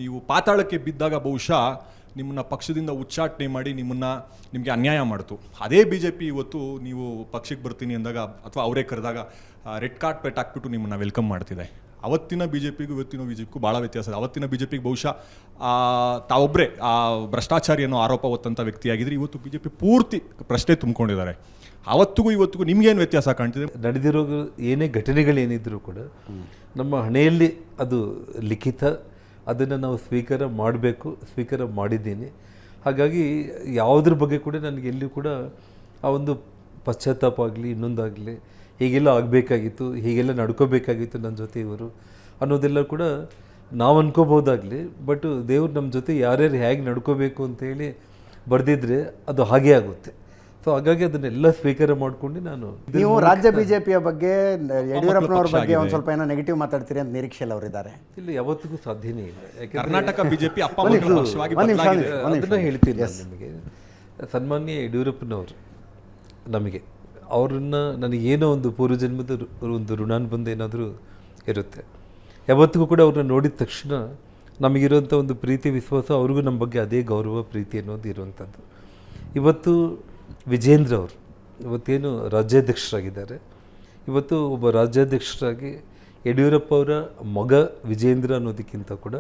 ನೀವು ಪಾತಾಳಕ್ಕೆ ಬಿದ್ದಾಗ ಬಹುಶಃ ನಿಮ್ಮನ್ನ ಪಕ್ಷದಿಂದ ಉಚ್ಚಾಟನೆ ಮಾಡಿ ನಿಮಗೆ ಅನ್ಯಾಯ ಮಾಡ್ತು. ಅದೇ BJP ಇವತ್ತು ನೀವು ಪಕ್ಷಕ್ಕೆ ಬರ್ತೀನಿ ಅಂದಾಗ ಅಥವಾ ಅವರೇ ಕರೆದಾಗ ರೆಡ್ ಕಾರ್ಪೆಟ್ ಹಾಕ್ಬಿಟ್ಟು ನಿಮ್ಮನ್ನು ವೆಲ್ಕಮ್ ಮಾಡ್ತಿದೆ. ಅವತ್ತಿನ BJPಗೂ ಇವತ್ತಿನ BJPಗೂ ಭಾಳ ವ್ಯತ್ಯಾಸ ಇದೆ. ಅವತ್ತಿನ BJPಗೆ ಬಹುಶಃ ತಾವೊಬ್ಬರೇ ಭ್ರಷ್ಟಾಚಾರಿ ಅನ್ನೋ ಆರೋಪ ಹೊತ್ತಂಥ ವ್ಯಕ್ತಿಯಾಗಿದ್ದರೆ ಇವತ್ತು BJP ಪೂರ್ತಿ ಪ್ರಶ್ನೆ ತುಂಬಿಕೊಂಡಿದ್ದಾರೆ. ಅವತ್ತಿಗೂ ಇವತ್ತಿಗೂ ನಿಮಗೇನು ವ್ಯತ್ಯಾಸ ಕಾಣ್ತಿದೆ? ನಡೆದಿರೋ ಏನೇ ಘಟನೆಗಳೇನಿದ್ರೂ ಕೂಡ ನಮ್ಮ ಹಣೆಯಲ್ಲಿ ಅದು ಲಿಖಿತ, ಅದನ್ನು ನಾವು ಸ್ವೀಕಾರ ಮಾಡಬೇಕು, ಸ್ವೀಕಾರ ಮಾಡಿದ್ದೀನಿ. ಹಾಗಾಗಿ ಯಾವುದ್ರ ಬಗ್ಗೆ ಕೂಡ ನನಗೆ ಎಲ್ಲಿಯೂ ಕೂಡ ಆ ಒಂದು ಪಶ್ಚಾತ್ತಾಪ ಆಗಲಿ ಇನ್ನೊಂದಾಗಲಿ ಹೀಗೆಲ್ಲ ಆಗಬೇಕಾಗಿತ್ತು, ಹೀಗೆಲ್ಲ ನಡ್ಕೋಬೇಕಾಗಿತ್ತು ನನ್ನ ಜೊತೆ ಇವರು ಅನ್ನೋದೆಲ್ಲ ಕೂಡ ನಾವು ಅನ್ಕೋಬೋದಾಗಲಿ, ಬಟ್ ದೇವ್ರು ನಮ್ಮ ಜೊತೆ ಯಾರ್ಯಾರು ಹೇಗೆ ನಡ್ಕೋಬೇಕು ಅಂತೇಳಿ ಬರೆದಿದ್ರೆ ಅದು ಹಾಗೇ ಆಗುತ್ತೆ. ಸೊ ಹಾಗಾಗಿ ಅದನ್ನೆಲ್ಲ ಸ್ವೀಕಾರ ಮಾಡ್ಕೊಂಡು ನಾನು ನೀವು ರಾಜ್ಯ BJPಯ ಬಗ್ಗೆ ಯಡಿಯೂರಪ್ಪನವ್ರ ಬಗ್ಗೆ ಒಂದು ಸ್ವಲ್ಪ ಏನೋ ನೆಗೆಟಿವ್ ಮಾತಾಡ್ತೀರಿ ಅಂತ ನಿರೀಕ್ಷೆಯಲ್ಲಿ ಅವರಿದ್ದಾರೆ. ಇಲ್ಲಿ ಯಾವತ್ತಿಗೂ ಸಾಧ್ಯನೇ ಇಲ್ಲ. ಯಾಕಂದರೆ ಕರ್ನಾಟಕ BJP ಅದನ್ನು ಹೇಳ್ತೀನಿ ನಾನು ನಿಮಗೆ. ಸನ್ಮಾನ್ಯ ಯಡಿಯೂರಪ್ಪನವರು ನಮಗೆ ಅವ್ರನ್ನ ನನಗೇನೋ ಒಂದು ಪೂರ್ವಜನ್ಮದ ಒಂದು ಋಣಾನುಬಂಧ ಏನಾದರೂ ಇರುತ್ತೆ. ಯಾವತ್ತಿಗೂ ಕೂಡ ಅವ್ರನ್ನ ನೋಡಿದ ತಕ್ಷಣ ನಮಗಿರುವಂಥ ಒಂದು ಪ್ರೀತಿ ವಿಶ್ವಾಸ, ಅವ್ರಿಗೂ ನಮ್ಮ ಬಗ್ಗೆ ಅದೇ ಗೌರವ ಪ್ರೀತಿ ಅನ್ನೋದು ಇರುವಂಥದ್ದು. ಇವತ್ತು ವಿಜೇಂದ್ರ ಅವರು ಇವತ್ತೇನು ರಾಜ್ಯಾಧ್ಯಕ್ಷರಾಗಿದ್ದಾರೆ, ಇವತ್ತು ಒಬ್ಬ ರಾಜ್ಯಾಧ್ಯಕ್ಷರಾಗಿ ಯಡಿಯೂರಪ್ಪ ಅವರ ಮಗ ವಿಜೇಂದ್ರ ಅನ್ನೋದಕ್ಕಿಂತ ಕೂಡ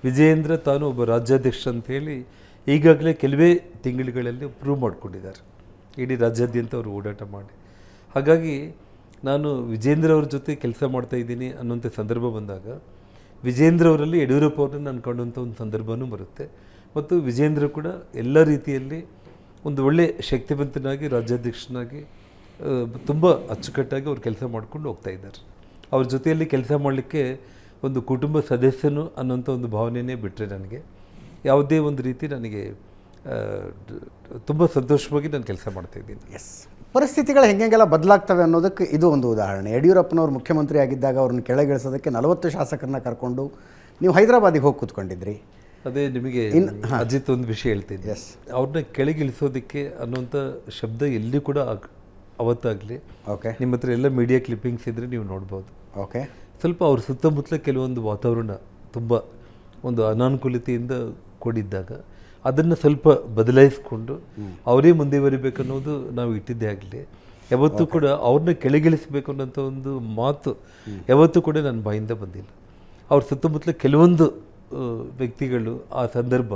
ವಿಜೇಂದ್ರ ತಾನು ಒಬ್ಬ ರಾಜ್ಯಾಧ್ಯಕ್ಷ ಅಂಥೇಳಿ ಈಗಾಗಲೇ ಕೆಲವೇ ತಿಂಗಳುಗಳಲ್ಲಿ ಪ್ರೂವ್ ಮಾಡಿಕೊಂಡಿದ್ದಾರೆ ಇಡೀ ರಾಜ್ಯಾದ್ಯಂತ ಅವರು ಓಡಾಟ ಮಾಡಿ. ಹಾಗಾಗಿ ನಾನು ವಿಜೇಂದ್ರ ಅವ್ರ ಜೊತೆ ಕೆಲಸ ಮಾಡ್ತಾಯಿದ್ದೀನಿ ಅನ್ನೋಂಥ ಸಂದರ್ಭ ಬಂದಾಗ ವಿಜೇಂದ್ರ ಅವರಲ್ಲಿ ಯಡಿಯೂರಪ್ಪ ಅವ್ರನ್ನ ನಾನು ಕಂಡಂಥ ಒಂದು ಸಂದರ್ಭವೂ ಬರುತ್ತೆ. ಮತ್ತು ವಿಜೇಂದ್ರ ಕೂಡ ಎಲ್ಲ ರೀತಿಯಲ್ಲಿ ಒಂದು ಒಳ್ಳೆಯ ಶಕ್ತಿವಂತನಾಗಿ ರಾಜ್ಯಾಧ್ಯಕ್ಷನಾಗಿ ತುಂಬ ಅಚ್ಚುಕಟ್ಟಾಗಿ ಅವ್ರು ಕೆಲಸ ಮಾಡ್ಕೊಂಡು ಹೋಗ್ತಾ ಇದ್ದಾರೆ. ಅವ್ರ ಜೊತೆಯಲ್ಲಿ ಕೆಲಸ ಮಾಡಲಿಕ್ಕೆ ಒಂದು ಕುಟುಂಬ ಸದಸ್ಯನು ಅನ್ನೋಂಥ ಒಂದು ಭಾವನೆಯೇ ಬಿಟ್ಟರೆ ನನಗೆ ಯಾವುದೇ ಒಂದು ರೀತಿ ನನಗೆ ತುಂಬ ಸಂತೋಷವಾಗಿ ನಾನು ಕೆಲಸ ಮಾಡ್ತಾಯಿದ್ದೀನಿ. ಎಸ್, ಪರಿಸ್ಥಿತಿಗಳು ಹೆಂಗೆಲ್ಲ ಬದಲಾಗ್ತವೆ ಅನ್ನೋದಕ್ಕೆ ಇದು ಒಂದು ಉದಾಹರಣೆ. ಯಡಿಯೂರಪ್ಪನವರು ಮುಖ್ಯಮಂತ್ರಿ ಆಗಿದ್ದಾಗ ಅವ್ರನ್ನ ಕೆಳಗಿಳಿಸೋದಕ್ಕೆ 40 ಶಾಸಕರನ್ನ ಕರ್ಕೊಂಡು ನೀವು ಹೈದರಾಬಾದಿಗೆ ಹೋಗಿ ಕೂತ್ಕೊಂಡಿದ್ರಿ. ಅದೇ ನಿಮಗೆ ಅಜಿತ್ ಒಂದು ವಿಷಯ ಹೇಳ್ತೀನಿ. ಎಸ್, ಅವ್ರನ್ನ ಕೆಳಗಿಳಿಸೋದಕ್ಕೆ ಅನ್ನೋಂಥ ಶಬ್ದ ಎಲ್ಲಿ ಕೂಡ ಅವತ್ತಾಗಲಿ. ಓಕೆ, ನಿಮ್ಮ ಹತ್ರ ಎಲ್ಲ ಮೀಡಿಯಾ ಕ್ಲಿಪ್ಪಿಂಗ್ಸ್ ಇದ್ದರೆ ನೀವು ನೋಡ್ಬೋದು. ಓಕೆ, ಸ್ವಲ್ಪ ಅವ್ರ ಸುತ್ತಮುತ್ತಲ ಕೆಲವೊಂದು ವಾತಾವರಣ ತುಂಬ ಒಂದು ಅನಾನುಕೂಲತೆಯಿಂದ ಕೂಡಿದ್ದಾಗ ಅದನ್ನು ಸ್ವಲ್ಪ ಬದಲಾಯಿಸ್ಕೊಂಡು ಅವರೇ ಮುಂದೆ ಬರೀಬೇಕನ್ನೋದು ನಾವು ಇಟ್ಟಿದ್ದೇ ಆಗಲಿ. ಯಾವತ್ತೂ ಕೂಡ ಅವ್ರನ್ನ ಕೆಳಗಿಳಿಸಬೇಕು ಅನ್ನೋಂಥ ಒಂದು ಮಾತು ಯಾವತ್ತೂ ಕೂಡ ನನ್ನ ಬಾಯಿಂದ ಬಂದಿಲ್ಲ. ಅವ್ರ ಸುತ್ತಮುತ್ತಲ ಕೆಲವೊಂದು ವ್ಯಕ್ತಿಗಳು ಆ ಸಂದರ್ಭ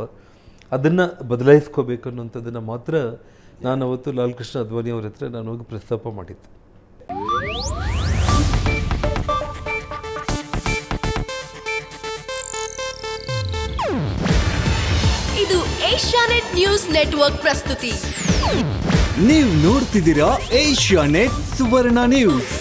ಅದನ್ನು ಬದಲಾಯಿಸ್ಕೋಬೇಕು ಅನ್ನೋಂಥದ್ದನ್ನು ಮಾತ್ರ ನಾನು ಅವತ್ತು ಲಾಲ್ ಕೃಷ್ಣ ಅದ್ವಾನಿ ಅವ್ರ ಹತ್ರ ನಾನು ಹೋಗಿ ಪ್ರಸ್ತಾಪ ಮಾಡಿದ್ದೆ. ಇದು ಏಷ್ಯಾನೆಟ್ ನ್ಯೂಸ್ ನೆಟ್ವರ್ಕ್ ಪ್ರಸ್ತುತಿ. ನೀವು ನೋಡ್ತಿದ್ದೀರಾ ಏಷ್ಯಾನೆಟ್ ಸುವರ್ಣ ನ್ಯೂಸ್.